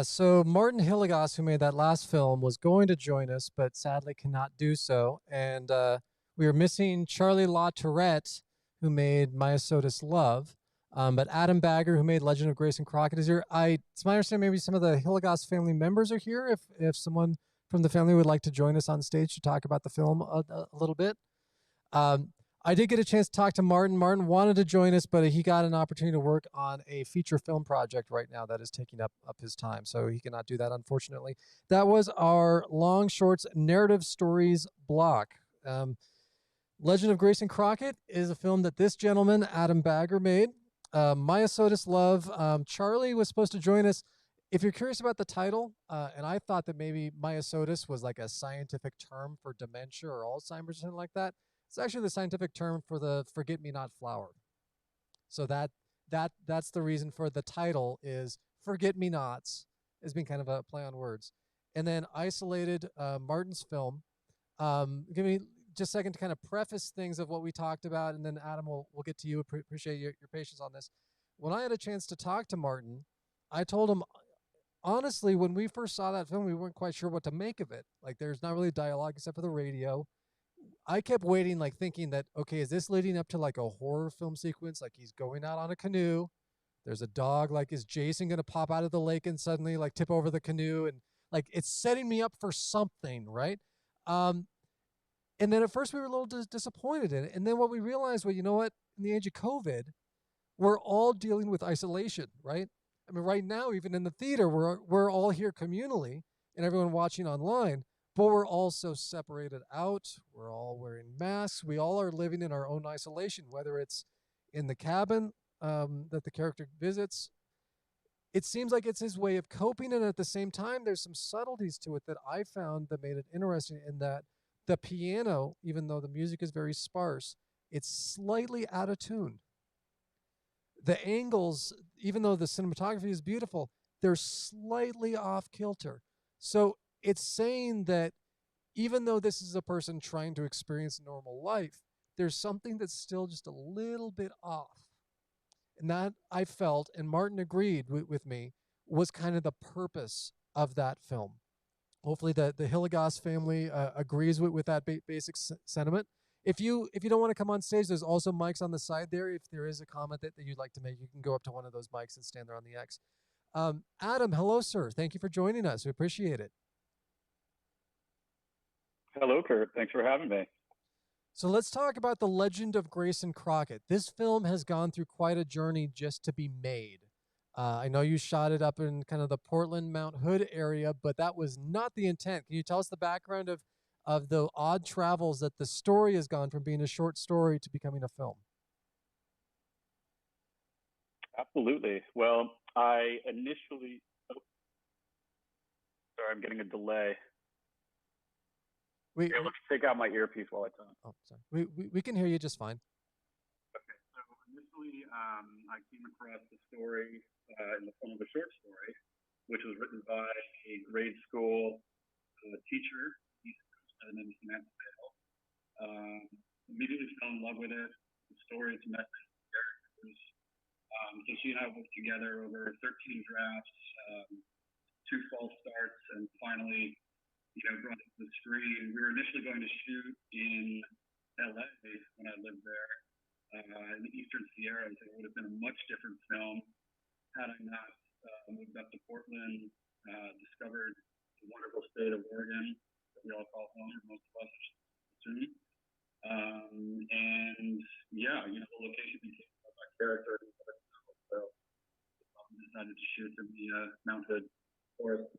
So Martin Hilligoss, who made that last film, was going to join us, but sadly cannot do so. And we are missing Charlie La Tourette, who made Maya Sotis Love. But Adam Bagger, who made Legend of Grayson Crockett, is here. It's my understanding maybe some of the Hilligoss family members are here. If someone from the family would like to join us on stage to talk about the film a little bit. Um, I did get a chance to talk to Martin. Martin wanted to join us, but he got an opportunity to work on a feature film project right now that is taking up his time, so he cannot do that, unfortunately. That was our long shorts narrative stories block. Legend of Grayson Crockett is a film that this gentleman, Adam Bagger, made. Maya Sotis Love. Charlie was supposed to join us. If you're curious about the title, and I thought that maybe Maya Sotis was like a scientific term for dementia or Alzheimer's or something like that. It's actually the scientific term for the forget-me-not flower. So that's the reason for the title is forget-me-nots, as being kind of a play on words. And then Isolated, Martin's film. Give me just a second to kind of preface things of what we talked about, and then Adam, we'll get to you. Appreciate your patience on this. When I had a chance to talk to Martin, I told him, honestly, when we first saw that film, we weren't quite sure what to make of it. Like, there's not really dialogue except for the radio. I kept waiting, like thinking that, okay, is this leading up to like a horror film sequence? Like he's going out on a canoe. There's a dog. Like, is Jason going to pop out of the lake and suddenly like tip over the canoe? And like, it's setting me up for something, right? And then at first we were a little disappointed in it. And then what we realized, well, you know what? In the age of COVID, we're all dealing with isolation, right? I mean, right now, even in the theater, we're all here communally and everyone watching online, but we're all so separated out. We're all wearing masks. We all are living in our own isolation, whether it's in the cabin that the character visits. It seems like it's his way of coping, and at the same time, there's some subtleties to it that I found that made it interesting. In that the piano, even though the music is very sparse, it's slightly out of tune. The angles, even though the cinematography is beautiful, they're slightly off kilter. So it's saying that even though this is a person trying to experience normal life, there's something that's still just a little bit off. And that I felt, and Martin agreed with me, was kind of the purpose of that film. Hopefully, the Hilligoss family agrees with that basic sentiment. If you don't want to come on stage, there's also mics on the side there. If there is a comment that you'd like to make, you can go up to one of those mics and stand there on the X. Adam, hello, sir. Thank you for joining us. We appreciate it. Hello, Kurt. Thanks for having me. So let's talk about The Legend of Grayson Crockett. This film has gone through quite a journey just to be made. I know you shot it up in kind of the Portland, Mount Hood area, but that was not the intent. Can you tell us the background of the odd travels that the story has gone from being a short story to becoming a film? Absolutely. Well, I initially, sorry, I'm getting a delay. We, Here, let me take out my earpiece while I talk. Oh, sorry. We can hear you just fine. Okay, so initially, I came across the story in the form of a short story, which was written by a grade school teacher. He's named Samantha Bale. Immediately fell in love with it. The story, its message, the characters. So she and I worked together over 13 drafts, 2 false starts, and finally, brought it to the screen. We were initially going to shoot in LA when I lived there, in the Eastern Sierras. It would have been a much different film had I not moved up to Portland, discovered the wonderful state of Oregon that we all call home, or most of us assume. And yeah, the location became my character. So I decided to shoot in the Mount Hood forest.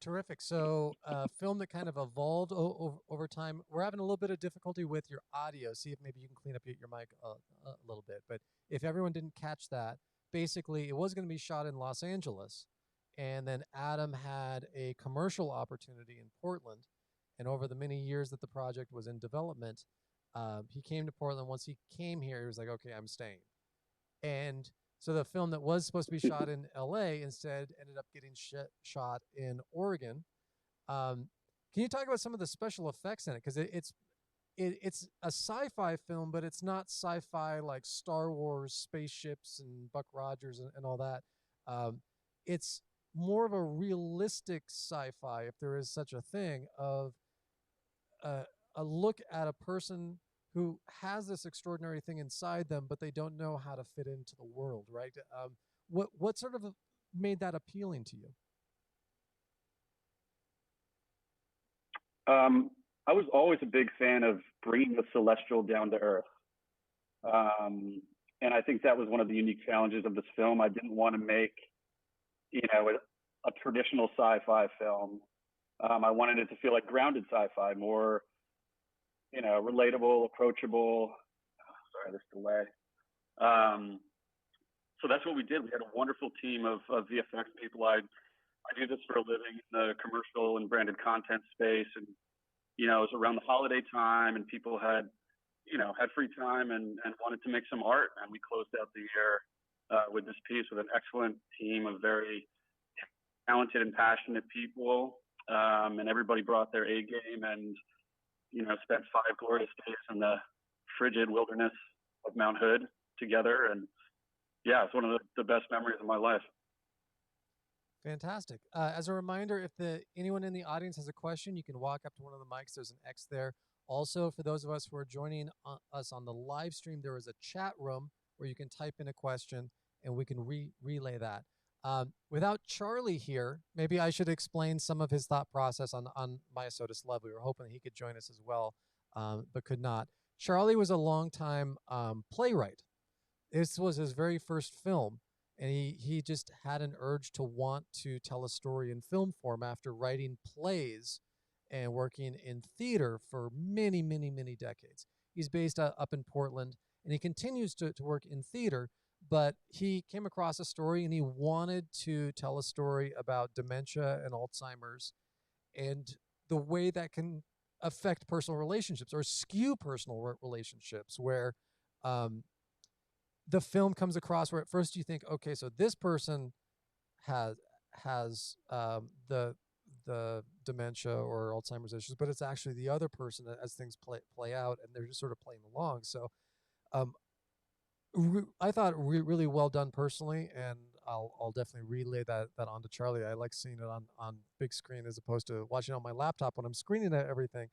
Terrific. So, film that kind of evolved over time. We're having a little bit of difficulty with your audio. See if maybe you can clean up your mic a little bit. But if everyone didn't catch that, basically it was going to be shot in Los Angeles, and then Adam had a commercial opportunity in Portland. And over the many years that the project was in development, he came to Portland. Once he came here, he was like, "Okay, I'm staying." And so the film that was supposed to be shot in LA instead ended up getting shot in Oregon. Can you talk about some of the special effects in it? Because it's a sci-fi film, but it's not sci-fi like Star Wars spaceships and Buck Rogers and all that. It's more of a realistic sci-fi, if there is such a thing, of a, a look at a person who has this extraordinary thing inside them, but they don't know how to fit into the world, right? What sort of made that appealing to you? I was always a big fan of bringing the celestial down to earth. And I think that was one of the unique challenges of this film. I didn't want to make, a traditional sci-fi film. I wanted it to feel like grounded sci-fi, more, relatable, approachable. Sorry, this delay. Um, so that's what we did. We had a wonderful team of VFX people. I do this for a living in the commercial and branded content space, and it was around the holiday time, and people had had free time and wanted to make some art, and we closed out the year with this piece with an excellent team of very talented and passionate people, and everybody brought their A game, and spent 5 glorious days in the frigid wilderness of Mount Hood together, and yeah, it's one of the best memories of my life. Fantastic. As a reminder, if anyone in the audience has a question, you can walk up to one of the mics. There's an X there. Also, for those of us who are joining us on the live stream, there is a chat room where you can type in a question and we can relay that. Without Charlie here, maybe I should explain some of his thought process on My Soda's Love. We were hoping he could join us as well, but could not. Charlie was a longtime playwright. This was his very first film, and he just had an urge to want to tell a story in film form after writing plays and working in theater for many, many, many decades. He's based up in Portland, and he continues to work in theater, but he came across a story and he wanted to tell a story about dementia and Alzheimer's and the way that can affect personal relationships or skew personal relationships, where um, the film comes across where at first you think, okay, so this person has the dementia or Alzheimer's issues, but it's actually the other person as things play out, and they're just sort of playing along. So um, I thought really well done personally, and I'll definitely relay that on to Charlie. I like seeing it on big screen as opposed to watching it on my laptop when I'm screening everything.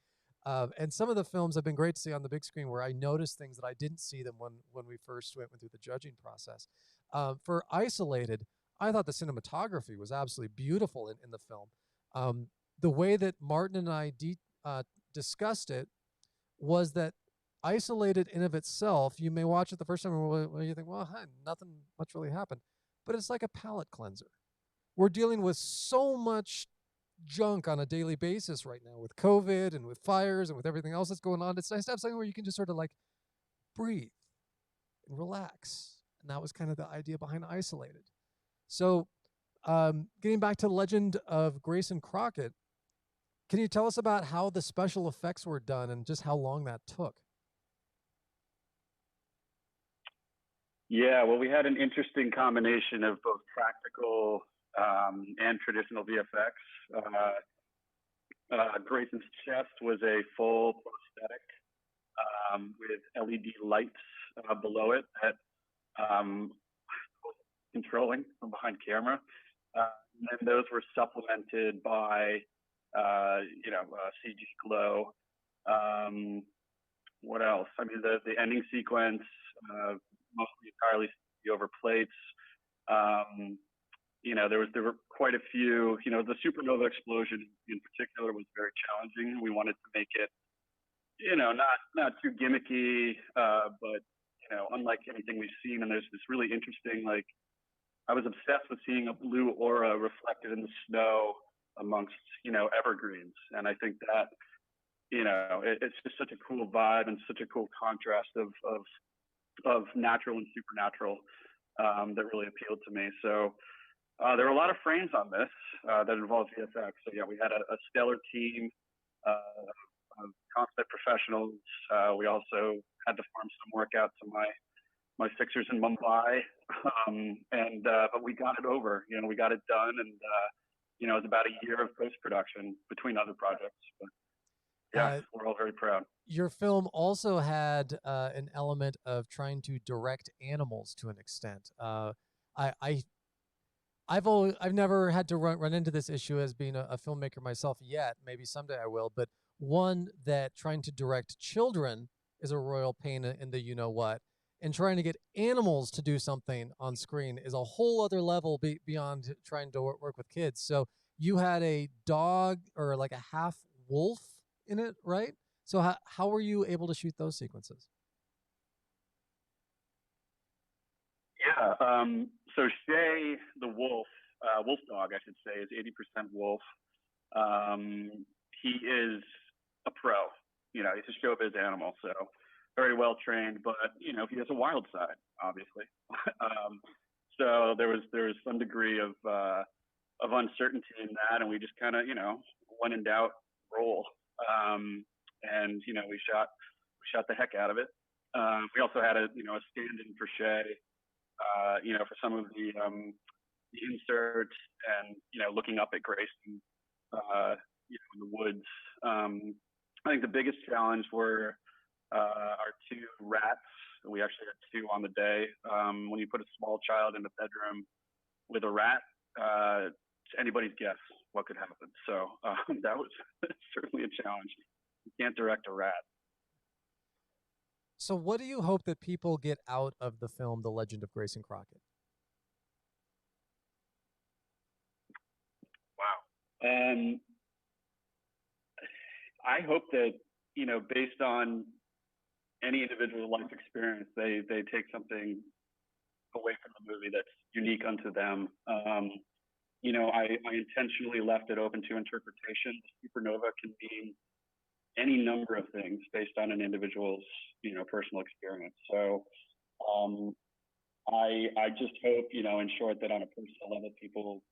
And some of the films have been great to see on the big screen where I noticed things that I didn't see them when we first went through the judging process. For Isolated, I thought the cinematography was absolutely beautiful in the film. The way that Martin and I discussed it was that Isolated in of itself, you may watch it the first time and you think, well, nothing much really happened. But it's like a palate cleanser. We're dealing with so much junk on a daily basis right now with COVID and with fires and with everything else that's going on. It's nice to have something where you can just sort of like breathe and relax. And that was kind of the idea behind Isolated. So getting back to Legend of Grayson Crockett, can you tell us about how the special effects were done and just how long that took? Yeah, well, we had an interesting combination of both practical and traditional VFX. Grayson's chest was a full prosthetic with LED lights below it that controlling from behind camera. And then those were supplemented by, CG glow. What else? I mean, the ending sequence, mostly entirely over plates. There were quite a few. The Supernova explosion in particular was very challenging. We wanted to make it, not too gimmicky, but unlike anything we've seen. And there's this really interesting, I was obsessed with seeing a blue aura reflected in the snow amongst, evergreens. And I think that, it's just such a cool vibe and such a cool contrast of natural and supernatural that really appealed to me. So there were a lot of frames on this that involved VFX. So yeah, we had a stellar team of consummate professionals. We also had to farm some work out to my fixers in Mumbai, but we got it over. We got it done, and it was about a year of post production between other projects. But yeah, we're all very proud. Your film also had an element of trying to direct animals to an extent. I I've never had to run into this issue as being a filmmaker myself yet. Maybe someday I will, but one that trying to direct children is a royal pain in the you know what, and trying to get animals to do something on screen is a whole other level beyond trying to work with kids. So you had a dog or like a half wolf in it, right? So how were you able to shoot those sequences? Yeah. So Shay, the wolf dog, I should say, is 80% wolf. Um, he is a pro. He's a showbiz animal, so very well trained. But he has a wild side, obviously. So there was some degree of uncertainty in that, and we just kind of when in doubt, roll. And we shot the heck out of it. We also had a stand-in for Shay, for some of the inserts and looking up at Grayson, in the woods. I think the biggest challenge were our two rats. We actually had two on the day. When you put a small child in a bedroom with a rat, it's anybody's guess what could happen. So that was certainly a challenge. You can't direct a rat. So what do you hope that people get out of the film The Legend of Grayson Crockett? Wow. I hope that based on any individual life experience, they take something away from the movie that's unique unto them. I intentionally left it open to interpretation. Supernova can mean any number of things based on an individual's personal experience. So I just hope in short that on a personal level people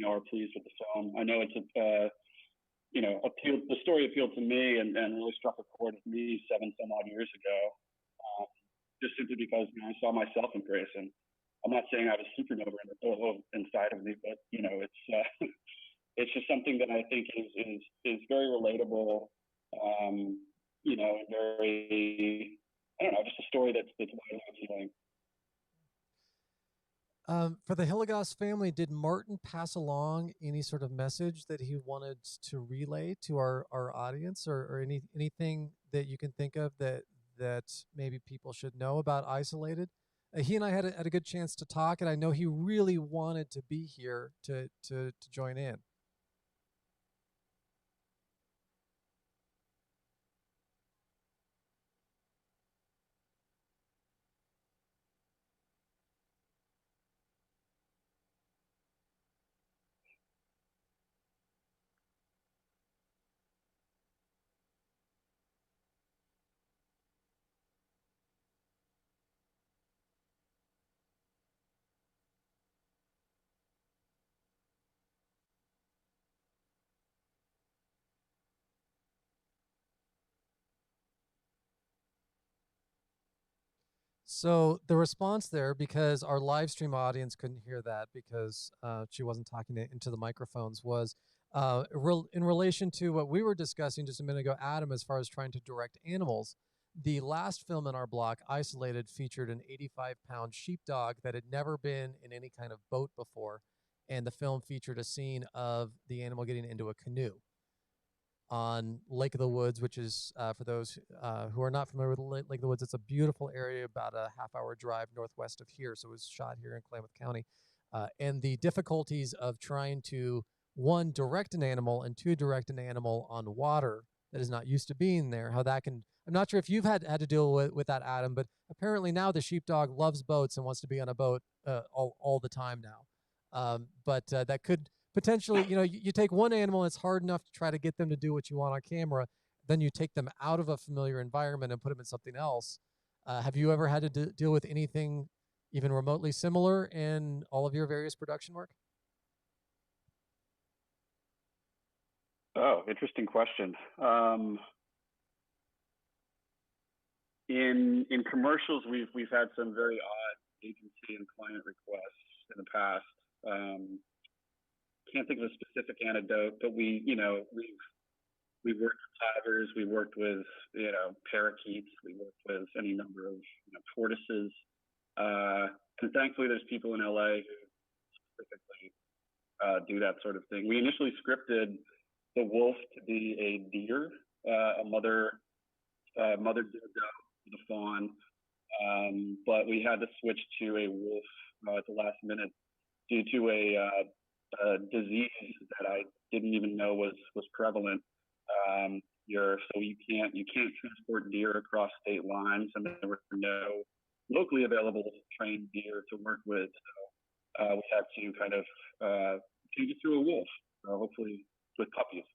are pleased with the film. I know it's the story appealed to me and really struck a chord with me 7 some odd years ago, just simply because I saw myself in Grayson. I'm not saying I was supernova inside of me, but it's it's just something that I think is very relatable, and very, I don't know, just a story that's widely appealing. For the Hilligoss family, did Martin pass along any sort of message that he wanted to relay to our audience, or anything that you can think of that maybe people should know about Isolated? He and I had a good chance to talk, and I know he really wanted to be here to join in. So the response there, because our live stream audience couldn't hear that because she wasn't talking into the microphones, was in relation to what we were discussing just a minute ago, Adam, as far as trying to direct animals. The last film in our block, Isolated, featured an 85-pound sheepdog that had never been in any kind of boat before, and the film featured a scene of the animal getting into a canoe on Lake of the Woods, which is, for those who are not familiar with Lake of the Woods, it's a beautiful area about a half-hour drive northwest of here. So it was shot here in Klamath County. And the difficulties of trying to, one, direct an animal, and two, direct an animal on water that is not used to being there, how that can, I'm not sure if you've had to deal with that, Adam, but apparently now the sheepdog loves boats and wants to be on a boat all the time now. But that could potentially, you take one animal and it's hard enough to try to get them to do what you want on camera. Then you take them out of a familiar environment and put them in something else. Have you ever had to deal with anything even remotely similar in all of your various production work? Oh, interesting question. In commercials, we've had some very odd agency and client requests in the past. Can't think of a specific anecdote, but we've worked with tigers, we worked with parakeets, we worked with any number of tortoises, and thankfully there's people in LA who specifically do that sort of thing. We initially scripted the wolf to be a deer, a mother deer doe with a fawn, but we had to switch to a wolf at the last minute due to a disease that I didn't even know was prevalent. So you can't transport deer across state lines, and there were no locally available trained deer to work with. So we had to kind of change it to a wolf, hopefully with puppies.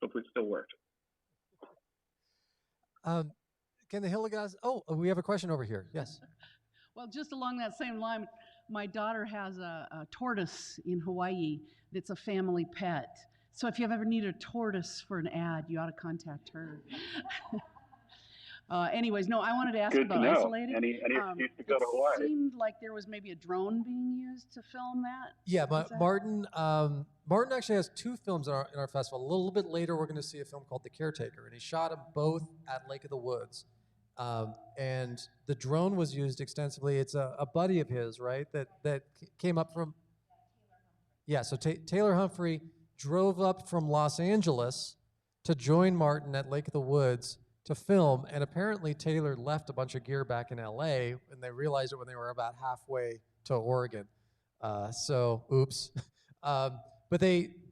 Hopefully it still worked. Can the Hillegas? Oh, we have a question over here. Yes. Well, just along that same line, my daughter has a tortoise in Hawaii that's a family pet. So if you ever need a tortoise for an ad, you ought to contact her. Anyways, no, I wanted to ask about Isolated. Any excuse to go to Hawaii? It seemed like there was maybe a drone being used to film that. Yeah, but Martin actually has two films in our festival. A little bit later, we're going to see a film called The Caretaker, and he shot them both at Lake of the Woods. And the drone was used extensively. It's a buddy of his, right, that came up from... Yeah, so Taylor Humphrey drove up from Los Angeles to join Martin at Lake of the Woods to film, and apparently Taylor left a bunch of gear back in LA, and they realized it when they were about halfway to Oregon. So, oops. But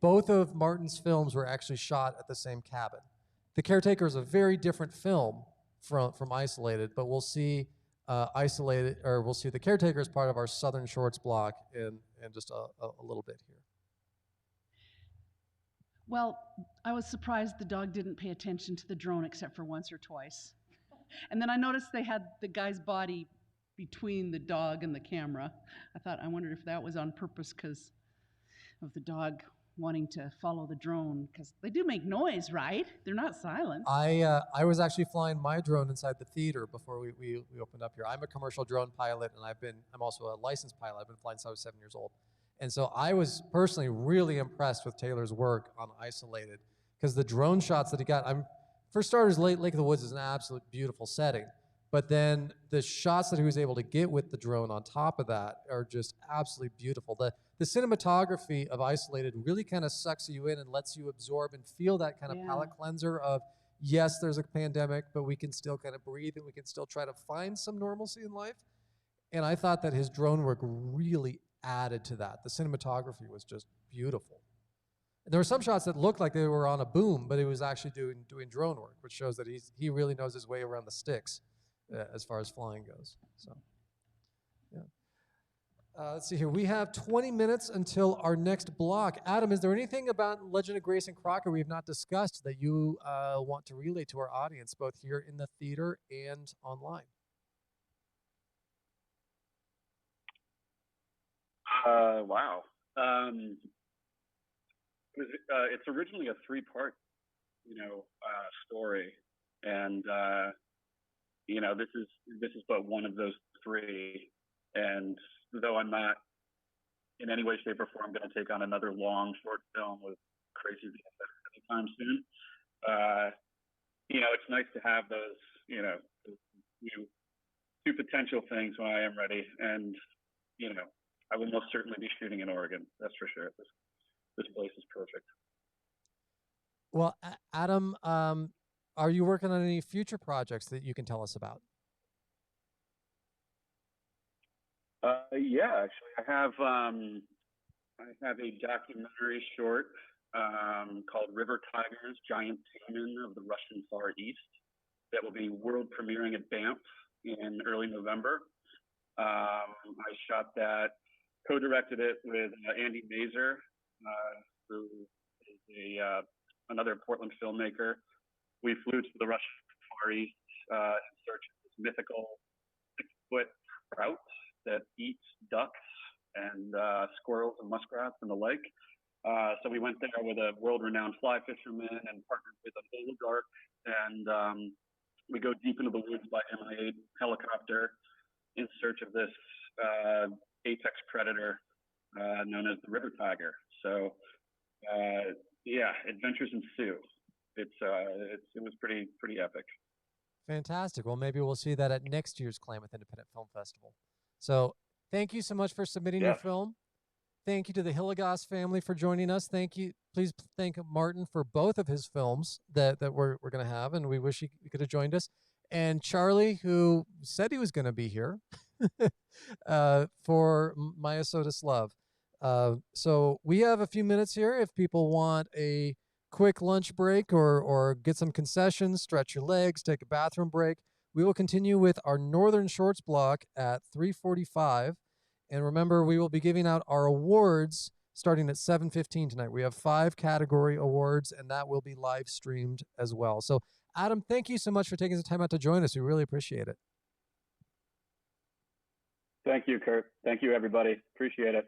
both of Martin's films were actually shot at the same cabin. The Caretaker is a very different film from Isolated, but we'll see we'll see The Caretaker as part of our Southern Shorts block in just a little bit here. Well, I was surprised the dog didn't pay attention to the drone except for once or twice. And then I noticed they had the guy's body between the dog and the camera. I wondered if that was on purpose because of the dog wanting to follow the drone, because they do make noise, right? They're not silent. I was actually flying my drone inside the theater before we opened up here. I'm a commercial drone pilot, and I'm also a licensed pilot. I've been flying since I was 7 years old. And so I was personally really impressed with Taylor's work on Isolated, because the drone shots that he got, for starters, Lake of the Woods is an absolute beautiful setting. But then the shots that he was able to get with the drone on top of that are just absolutely beautiful. The cinematography of Isolated really kind of sucks you in and lets you absorb and feel that kind of palate cleanser of, yes, there's a pandemic, but we can still kind of breathe and we can still try to find some normalcy in life. And I thought that his drone work really added to that. The cinematography was just beautiful. And there were some shots that looked like they were on a boom, but he was actually doing drone work, which shows that he really knows his way around the sticks as far as flying goes. So, yeah. Let's see here. We have 20 minutes until our next block. Adam, is there anything about Legend of Grayson Crockett we have not discussed that you want to relay to our audience, both here in the theater and online? Wow. It's originally a 3-part, story, and this is but one of those 3. And though I'm not in any way, shape, or form going to take on another long short film with crazy VFX anytime soon, it's nice to have those, two potential things when I am ready, and I will most certainly be shooting in Oregon. That's for sure. This place is perfect. Well, Adam, are you working on any future projects that you can tell us about? Yeah, actually, I have a documentary short called River Tigers, Giant Salmon of the Russian Far East that will be world premiering at Banff in early November. I shot that, co-directed it with Andy Mazer, who is another Portland filmmaker. We flew to the Russian Far East in search of this mythical 6-foot trout that eats ducks and squirrels and muskrats and the like. So we went there with a world-renowned fly fisherman and partnered with an oligarch, and we go deep into the woods by MI-8 helicopter in search of this apex predator known as the river tiger. So adventures ensue. It was pretty epic. Fantastic. Well, maybe we'll see that at next year's Klamath Independent Film Festival. So thank you so much for submitting your film. thank you to the Hilligoss family for joining us. Thank you. Please thank Martin for both of his films that we're going to have, and we wish he could have joined us. And Charlie, who said he was going to be here for Maya Sotis Love. So we have a few minutes here if people want a quick lunch break or get some concessions, stretch your legs, take a bathroom break. We will continue with our Northern Shorts block at 3:45. And remember, we will be giving out our awards starting at 7:15 tonight. We have 5 category awards, and that will be live streamed as well. So, Adam, thank you so much for taking the time out to join us. We really appreciate it. Thank you, Kurt. Thank you, everybody. Appreciate it.